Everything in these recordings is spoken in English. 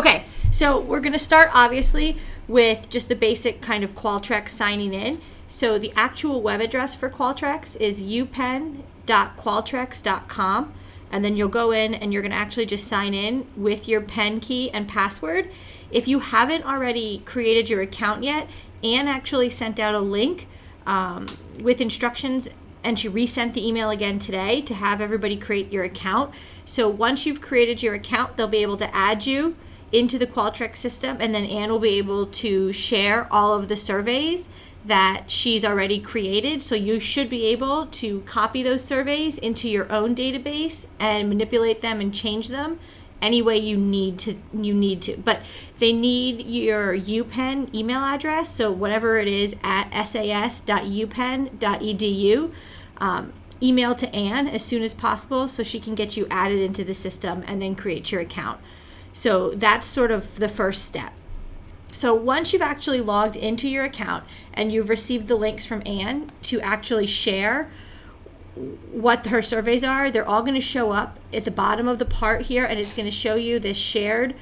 Okay, so we're going to start obviously with just the basic kind of Qualtrics signing in. So the actual web address for Qualtrics is upenn.qualtrics.com, and then you'll go in and you're going to actually just sign in with your pen key and password. If you haven't already created your account yet, Anne actually sent out a link with instructions, and she resent the email again today to have everybody create your account. So once you've created your account, they'll be able to add you into the Qualtrics system, and then Anne will be able to share all of the surveys that she's already created. So you should be able to copy those surveys into your own database and manipulate them and change them any way you need to. But they need your UPenn email address, so whatever it is at sas.upenn.edu. Email to Anne as soon as possible so she can get you added into the system and then create your account. So that's sort of the first step. So once you've actually logged into your account and you've received the links from Anne to actually share what her surveys are, they're all going to show up at the bottom of the part here, and it's going to show you this shared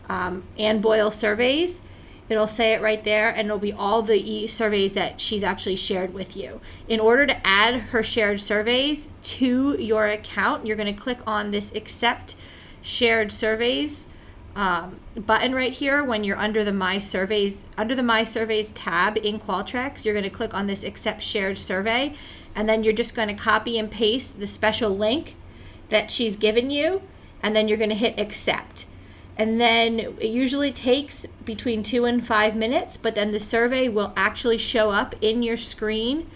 Anne Boyle surveys. It'll say it right there, and it'll be all the surveys that she's actually shared with you. In order to add her shared surveys to your account, you're going to click on this Accept Shared Surveys button right here. When you're under the My Surveys tab in Qualtrics, you're going to click on this Accept Shared Survey, and then you're just going to copy and paste the special link that she's given you, and then you're going to hit Accept. And then it usually takes between 2 and 5 minutes, but then the survey will actually show up in your screen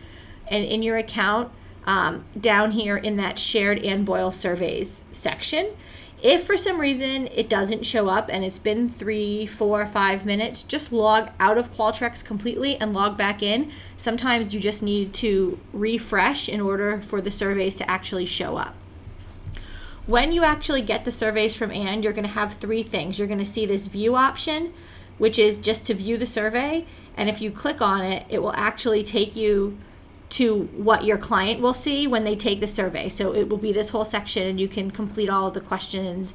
and in your account down here in that Shared Anne Boyle Surveys section. If for some reason it doesn't show up and it's been 3, 4, 5 minutes, just log out of Qualtrics completely and log back in. Sometimes you just need to refresh in order for the surveys to actually show up. When you actually get the surveys from Anne, you're going to have 3 things. You're going to see this view option, which is just to view the survey. And if you click on it, it will actually take you to what your client will see when they take the survey. So it will be this whole section, and you can complete all of the questions.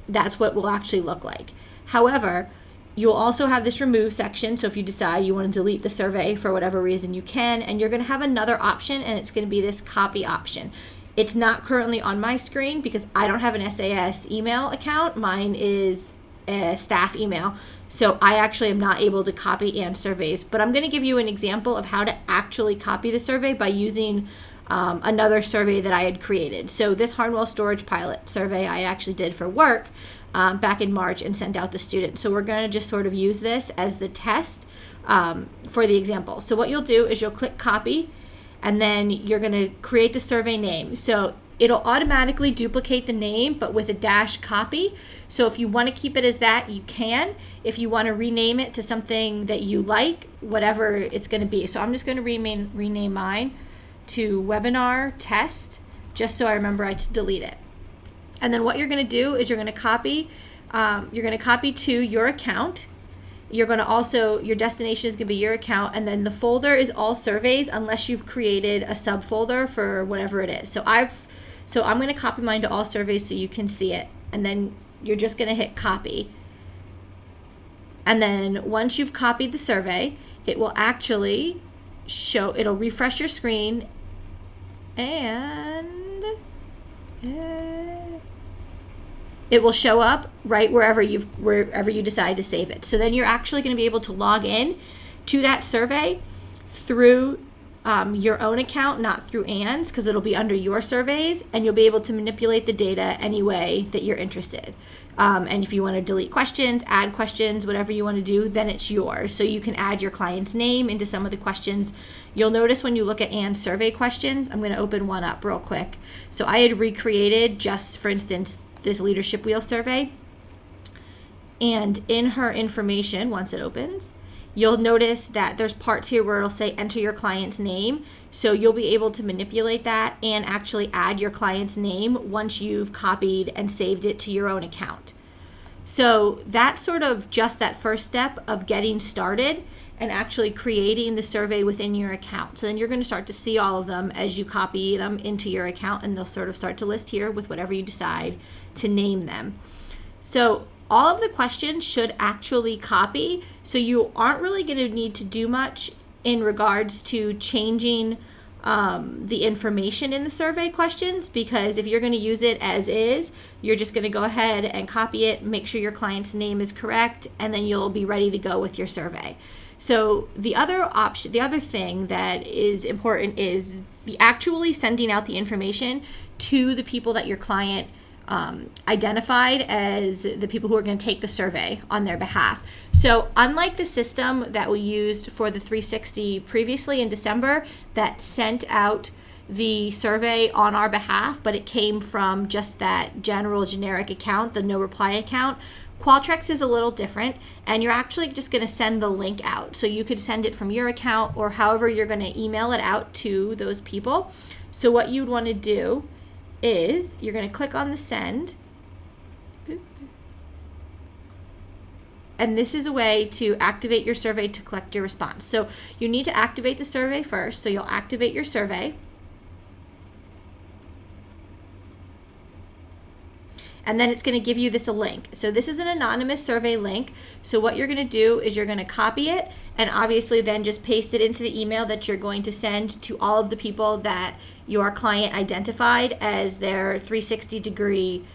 That's what it will actually look like. However, you'll also have this remove section. So if you decide you want to delete the survey for whatever reason, you can. And you're going to have another option, and it's going to be this copy option. It's not currently on my screen because I don't have an SAS email account. Mine is a staff email. So I actually am not able to copy Anne's surveys, but I'm going to give you an example of how to actually copy the survey by using another survey that I had created. So this Harnwell Storage Pilot survey I actually did for work back in March and sent out to students. So we're going to just sort of use this as the test for the example. So what you'll do is you'll click copy, and then you're going to create the survey name. So it'll automatically duplicate the name, but with a dash copy. So if you want to keep it as that, you can. If you want to rename it to something that you like, whatever it's going to be. So I'm just going to rename mine to Webinar Test, just so I remember to delete it. And then what you're going to do is you're going to copy to your account. You're going to also, your destination is going to be your account, and then the folder is all surveys unless you've created a subfolder for whatever it is. So I'm going to copy mine to all surveys so you can see it, and then you're just going to hit copy. And then once you've copied the survey, it will actually it'll refresh your screen, and it will show up right wherever you decide to save it. So then you're actually going to be able to log in to that survey through your own account, not through Anne's, because it'll be under your surveys, and you'll be able to manipulate the data any way that you're interested. And if you want to delete questions, add questions, whatever you want to do, then it's yours. So you can add your client's name into some of the questions. You'll notice when you look at Anne's survey questions, I'm going to open one up real quick. So I had recreated, just for instance, this leadership wheel survey. And in her information, once it opens, you'll notice that there's parts here where it'll say enter your client's name. So you'll be able to manipulate that and actually add your client's name once you've copied and saved it to your own account. So that's sort of just that first step of getting started and actually creating the survey within your account. So then you're going to start to see all of them as you copy them into your account, and they'll sort of start to list here with whatever you decide to name them. So all of the questions should actually copy, so you aren't really going to need to do much in regards to changing the information in the survey questions, because if you're going to use it as is, you're just going to go ahead and copy it, make sure your client's name is correct, and then you'll be ready to go with your survey. So the other thing that is important is actually sending out the information to the people that your client identified as the people who are going to take the survey on their behalf. So unlike the system that we used for the 360 previously in December that sent out the survey on our behalf, but it came from just that generic account, the no reply account, Qualtrics is a little different, and you're actually just going to send the link out. So you could send it from your account or however you're going to email it out to those people. So what you'd want to do is you're going to click on the send. And this is a way to activate your survey to collect your response. So you need to activate the survey first. So you'll activate your survey. And then it's going to give you a link. So this is an anonymous survey link. So what you're going to do is you're going to copy it and obviously then just paste it into the email that you're going to send to all of the people that your client identified as their 360-degree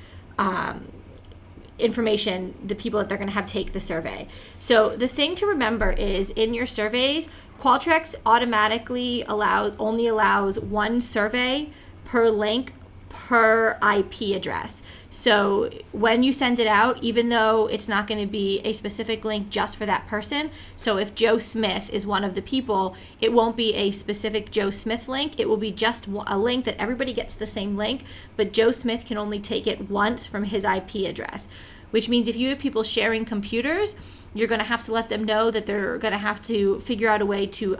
information, the people that they're going to have take the survey. So the thing to remember is in your surveys, Qualtrics automatically only allows one survey per link per IP address. So when you send it out, even though it's not going to be a specific link just for that person, so if Joe Smith is one of the people, it won't be a specific Joe Smith link. It will be just a link that everybody gets the same link, but Joe Smith can only take it once from his IP address, which means if you have people sharing computers, you're going to have to let them know that they're going to have to figure out a way to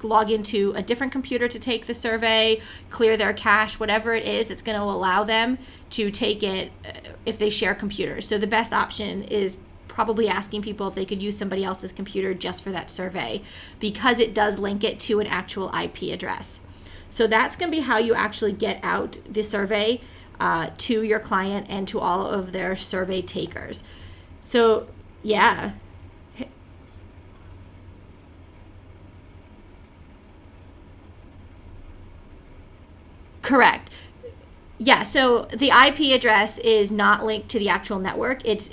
log into a different computer to take the survey, clear their cache, whatever it is that's going to allow them to take it if they share computers. So the best option is probably asking people if they could use somebody else's computer just for that survey, because it does link it to an actual IP address. So that's going to be how you actually get out the survey to your client and to all of their survey takers. So yeah. Correct. Yeah, so the IP address is not linked to the actual network. It's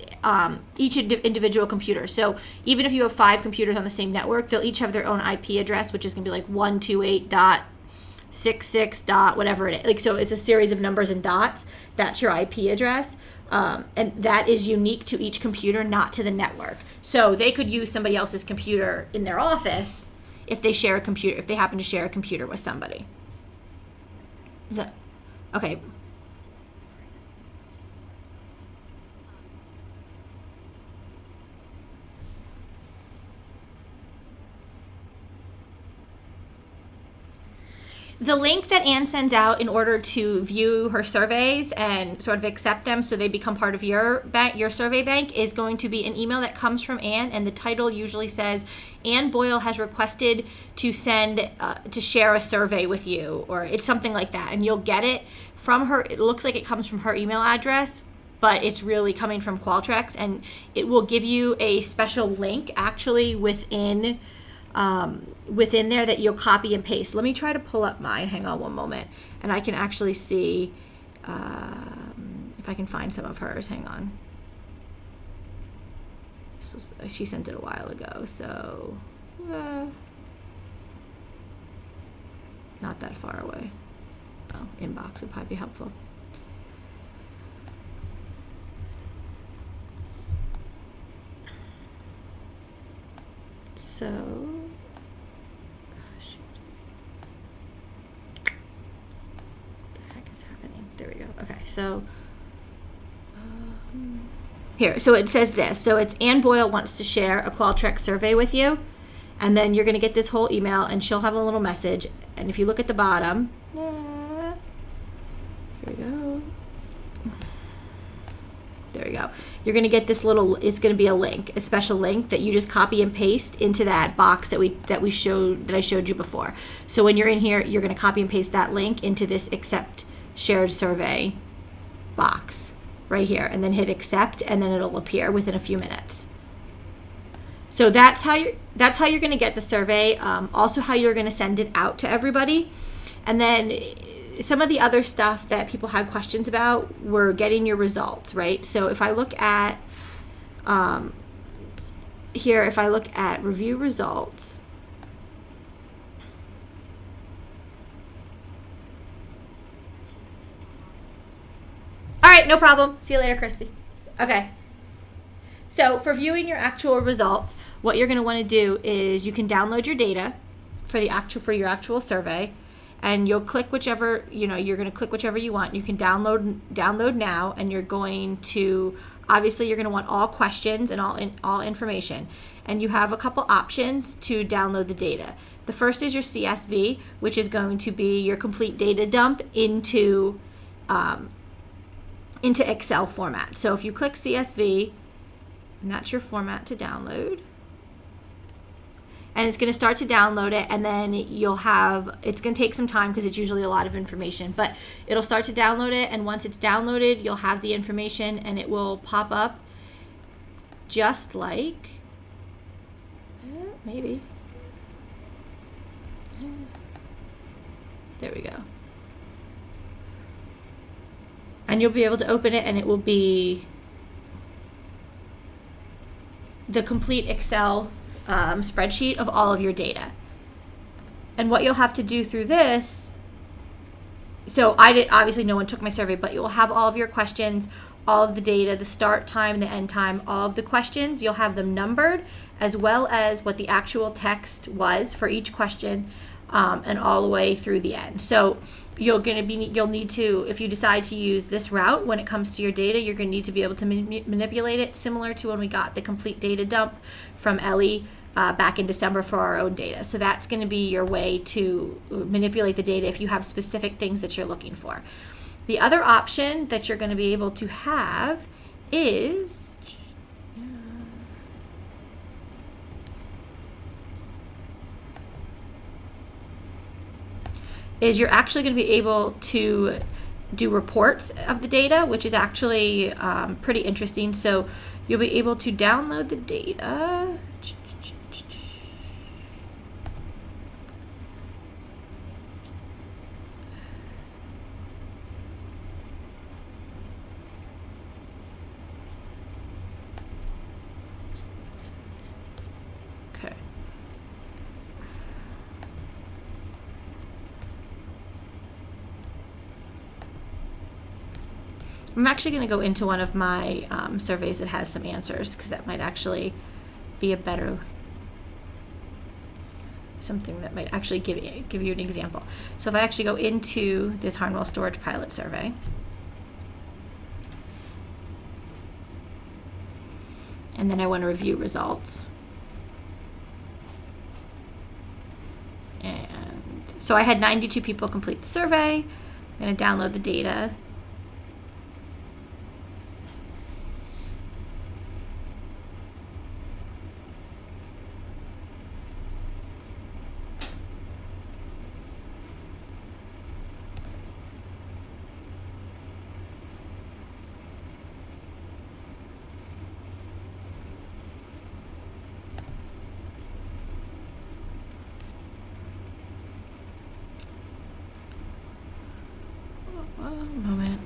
each individual computer. So even if you have 5 computers on the same network, they'll each have their own IP address, which is going to be like 128.66. Whatever it is. Like, so it's a series of numbers and dots. That's your IP address. And that is unique to each computer, not to the network. So they could use somebody else's computer in their office if they share a computer, if they happen to share a computer with somebody. Is that okay? The link that Anne sends out in order to view her surveys and sort of accept them so they become part of your survey bank is going to be an email that comes from Anne, and the title usually says, Anne Boyle has requested to share a survey with you, or it's something like that, and you'll get it from her. It looks like it comes from her email address, but it's really coming from Qualtrics, and it will give you a special link actually within there that you'll copy and paste. Let me try to pull up mine. Hang on one moment, and I can actually see if I can find some of hers. Hang on. She sent it a while ago, so not that far away. Oh, inbox would probably be helpful. So, what the heck is happening? There we go. Okay, so here. So it says this. So it's Anne Boyle wants to share a Qualtrics survey with you, and then you're going to get this whole email, and she'll have a little message. And if you look at the bottom, here we go. There we go. You're going to get this little, it's going to be a link, a special link that you just copy and paste into that box that I showed you before. So when you're in here, you're going to copy and paste that link into this accept shared survey box. right here, and then hit accept, and then it'll appear within a few minutes. So that's how you're going to get the survey. Also, how you're going to send it out to everybody, and then some of the other stuff that people had questions about were getting your results, right? So if I look at here, if I look at review results. All right, no problem. See you later, Christy. Okay. So for viewing your actual results, what you're going to want to do is you can download your data for your actual survey, and you'll click whichever, you're going to click whichever you want. You can download now, and you're going to, obviously you're going to want all questions and all information. And you have a couple options to download the data. The first is your CSV, which is going to be your complete data dump into Excel format. So if you click CSV, and that's your format to download, and it's going to start to download it, and then it's going to take some time because it's usually a lot of information, but it'll start to download it, and once it's downloaded, you'll have the information, and it will pop up just like, maybe, there we go. And you'll be able to open it, and it will be the complete Excel spreadsheet of all of your data. And what you'll have to do through this, so obviously no one took my survey, but you'll have all of your questions, all of the data, the start time, the end time, all of the questions. You'll have them numbered, as well as what the actual text was for each question, and all the way through the end. So you'll need to, if you decide to use this route when it comes to your data, you're going to need to be able to manipulate it, similar to when we got the complete data dump from Ellie back in December for our own data. So that's going to be your way to manipulate the data if you have specific things that you're looking for. The other option that you're going to be able to have is you're actually going to be able to do reports of the data, which is actually pretty interesting. So you'll be able to download the data. Okay. I'm actually going to go into one of my surveys that has some answers, because that might actually be something that might actually give you an example. So if I actually go into this Harnwell Storage Pilot survey, and then I want to review results. And so I had 92 people complete the survey. I'm going to download the data. One moment.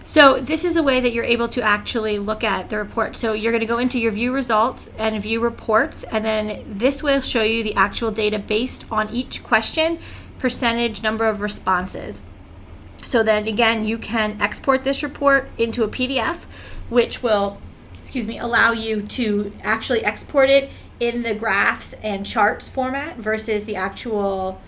So this is a way that you're able to actually look at the report. So you're going to go into your view results and view reports, and then this will show you the actual data based on each question, percentage, number of responses. So then again, you can export this report into a PDF, which will, allow you to actually export it in the graphs and charts format versus the actual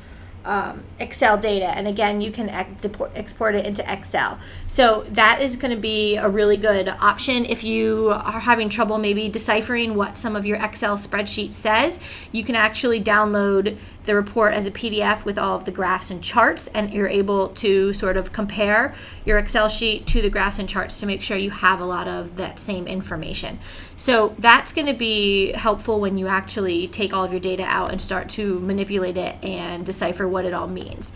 Excel data, and again, you can export it into Excel. So that is going to be a really good option if you are having trouble maybe deciphering what some of your Excel spreadsheet says. You can actually download the report as a PDF with all of the graphs and charts, and you're able to sort of compare your Excel sheet to the graphs and charts to make sure you have a lot of that same information. So that's going to be helpful when you actually take all of your data out and start to manipulate it and decipher what it all means.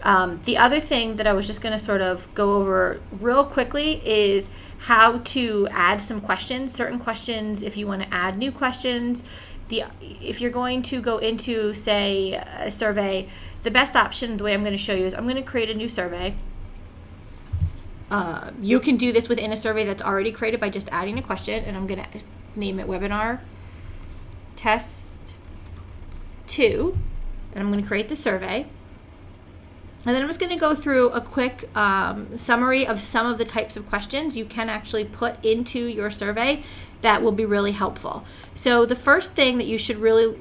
The other thing that I was just going to sort of go over real quickly is how to add some questions, certain questions if you want to add new questions. If you're going to go into, say, a survey, the best option, the way I'm going to show you, is I'm going to create a new survey. You can do this within a survey that's already created by just adding a question, and I'm going to name it Webinar Test 2, and I'm going to create the survey. And then I'm just going to go through a quick summary of some of the types of questions you can actually put into your survey that will be really helpful. So the first thing that you should really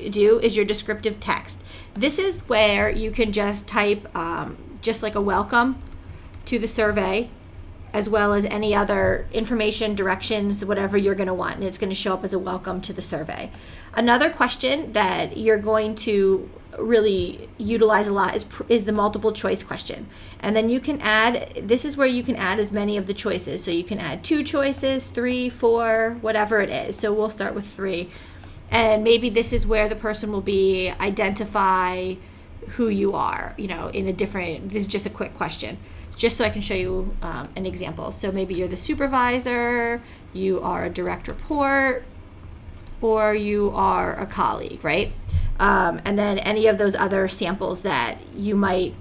do is your descriptive text. This is where you can just type just like a welcome to the survey, as well as any other information, directions, whatever you're going to want, and it's going to show up as a welcome to the survey. Another question that you're going to really utilize a lot is the multiple choice question. And then you can add, this is where you can add as many of the choices. So you can add 2 choices, 3, 4, whatever it is. So we'll start with 3. And maybe this is where the person will be identify who you are, in a different, this is just a quick question, just so I can show you an example. So maybe you're the supervisor, you are a direct report, or you are a colleague, right? And then any of those other samples that you might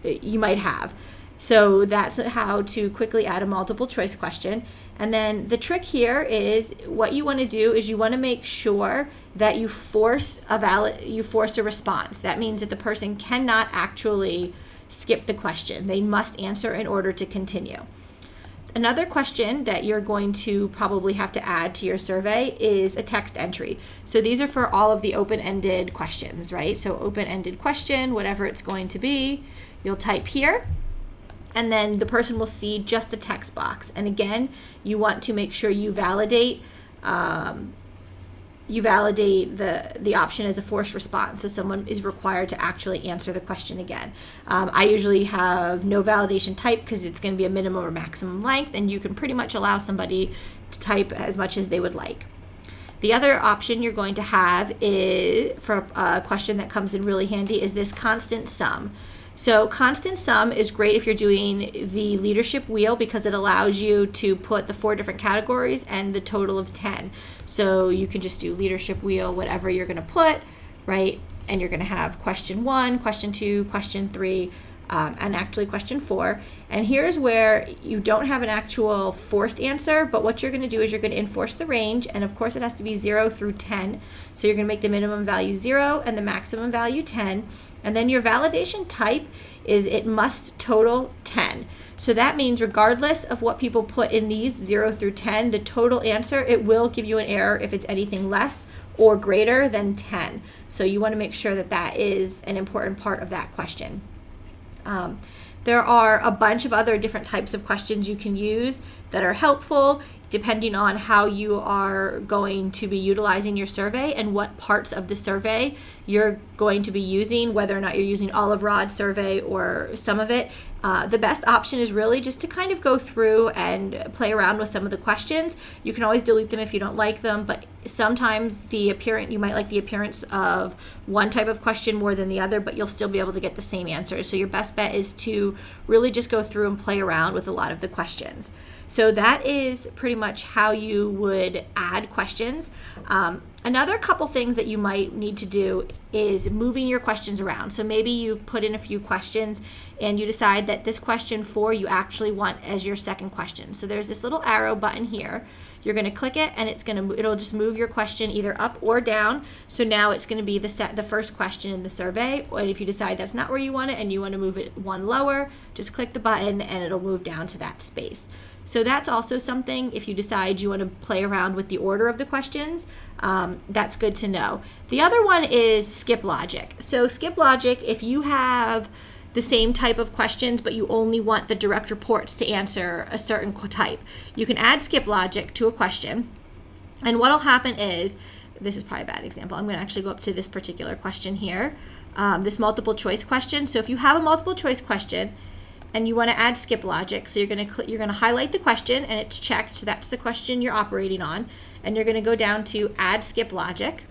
have. So that's how to quickly add a multiple choice question. And then the trick here is what you want to do is you want to make sure that you force a response. That means that the person cannot actually skip the question. They must answer in order to continue. Another question that you're going to probably have to add to your survey is a text entry. So these are for all of the open-ended questions, right? So open-ended question, whatever it's going to be, you'll type here, and then the person will see just the text box. And again, you want to make sure you validate the option as a forced response, so someone is required to actually answer the question again. I usually have no validation type because it's going to be a minimum or maximum length, and you can pretty much allow somebody to type as much as they would like. The other option you're going to have is, for a question that comes in really handy, is this constant sum. So constant sum is great if you're doing the leadership wheel because it allows you to put the 4 different categories and the total of 10. So you can just do leadership wheel, whatever you're going to put, right? And you're going to have question 1, question 2, question 3, and actually question 4. And here's where you don't have an actual forced answer, but what you're going to do is you're going to enforce the range, and of course it has to be 0 through 10. So you're going to make the minimum value 0 and the maximum value 10. And then your validation type is it must total 10. So that means regardless of what people put in these 0 through 10, the total answer, it will give you an error if it's anything less or greater than 10. So you want to make sure that that is an important part of that question. There are a bunch of other different types of questions you can use that are helpful depending on how you are going to be utilizing your survey and what parts of the survey you're going to be using, whether or not you're using all of Rod's survey or some of it. The best option is really just to kind of go through and play around with some of the questions. You can always delete them if you don't like them, but sometimes you might like the appearance of one type of question more than the other, but you'll still be able to get the same answer. So your best bet is to really just go through and play around with a lot of the questions. So that is pretty much how you would add questions. Another couple things that you might need to do is moving your questions around. So maybe you've put in a few questions and you decide that this question 4 you actually want as your second question. So there's this little arrow button here. You're going to click it and it'll just move your question either up or down. So now it's going to be the first question in the survey. And if you decide that's not where you want it and you want to move it one lower, just click the button and it'll move down to that space. So that's also something, if you decide you want to play around with the order of the questions, that's good to know. The other one is skip logic. So skip logic, if you have the same type of questions, but you only want the direct reports to answer a certain type, you can add skip logic to a question. And what'll happen is, this is probably a bad example. I'm going to actually go up to this particular question here, this multiple choice question. So if you have a multiple choice question and you want to add skip logic, so you're going to highlight the question and it's checked. So that's the question you're operating on, and you're going to go down to add skip logic.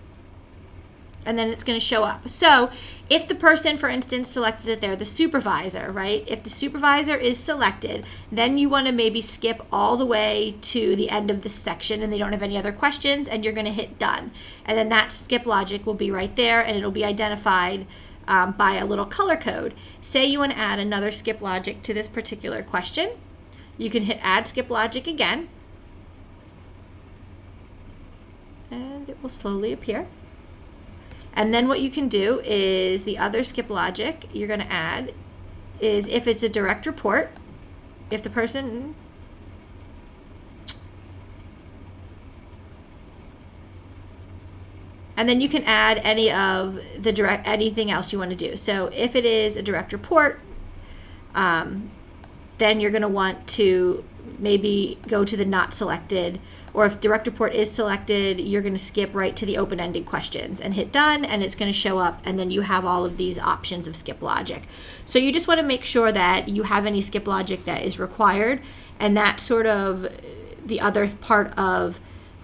And then it's going to show up. So if the person, for instance, selected that they're the supervisor, right? If the supervisor is selected, then you want to maybe skip all the way to the end of the section and they don't have any other questions, and you're going to hit done. And then that skip logic will be right there, and it'll be identified by a little color code. Say you want to add another skip logic to this particular question. You can hit add skip logic again, and it will slowly appear. And then what you can do is the other skip logic you're going to add is if it's a direct report, if the person, and then you can add any of the anything else you want to do. So if it is a direct report, then you're going to want to maybe go to the not selected, or if direct report is selected, you're going to skip right to the open-ended questions and hit done, and it's going to show up, and then you have all of these options of skip logic. So you just want to make sure that you have any skip logic that is required, and that's sort of the other part of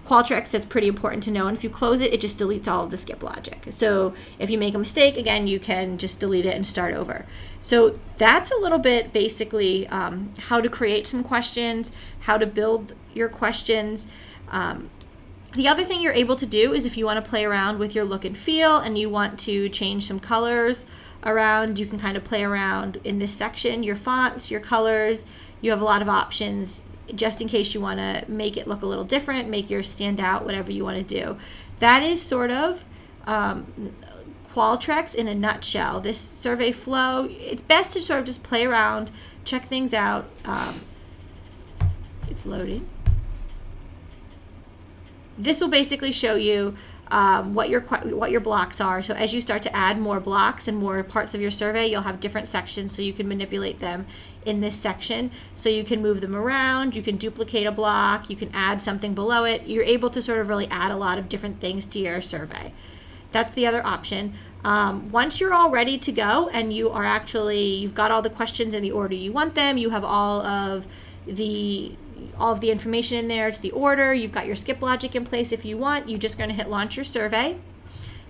Qualtrics that's pretty important to know. And if you close it, it just deletes all of the skip logic. So if you make a mistake, again, you can just delete it and start over. So that's a little bit basically how to create some questions, how to build your questions. The other thing you're able to do is if you want to play around with your look and feel and you want to change some colors around, you can kind of play around in this section, your fonts, your colors. You have a lot of options just in case you want to make it look a little different, make yours stand out, whatever you want to do. That is sort of Qualtrics in a nutshell. This survey flow, it's best to sort of just play around, check things out. It's loading. This will basically show you what your blocks are. So as you start to add more blocks and more parts of your survey, you'll have different sections, so you can manipulate them in this section. So you can move them around, you can duplicate a block, you can add something below it. You're able to sort of really add a lot of different things to your survey. That's the other option. Once you're all ready to go and you've got all the questions in the order you want them, you have all of the information in there, it's the order, you've got your skip logic in place. If you want, you're just going to hit launch your survey,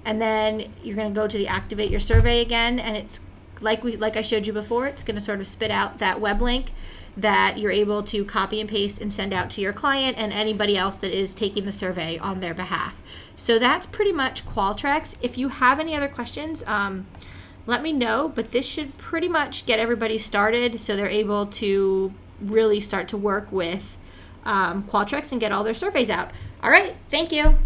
and then you're going to go to the activate your survey again, and it's like I showed you before, it's going to sort of spit out that web link that you're able to copy and paste and send out to your client and anybody else that is taking the survey on their behalf. So that's pretty much Qualtrics. If you have any other questions, let me know, but this should pretty much get everybody started so they're able to really start to work with Qualtrics and get all their surveys out. All right, thank you.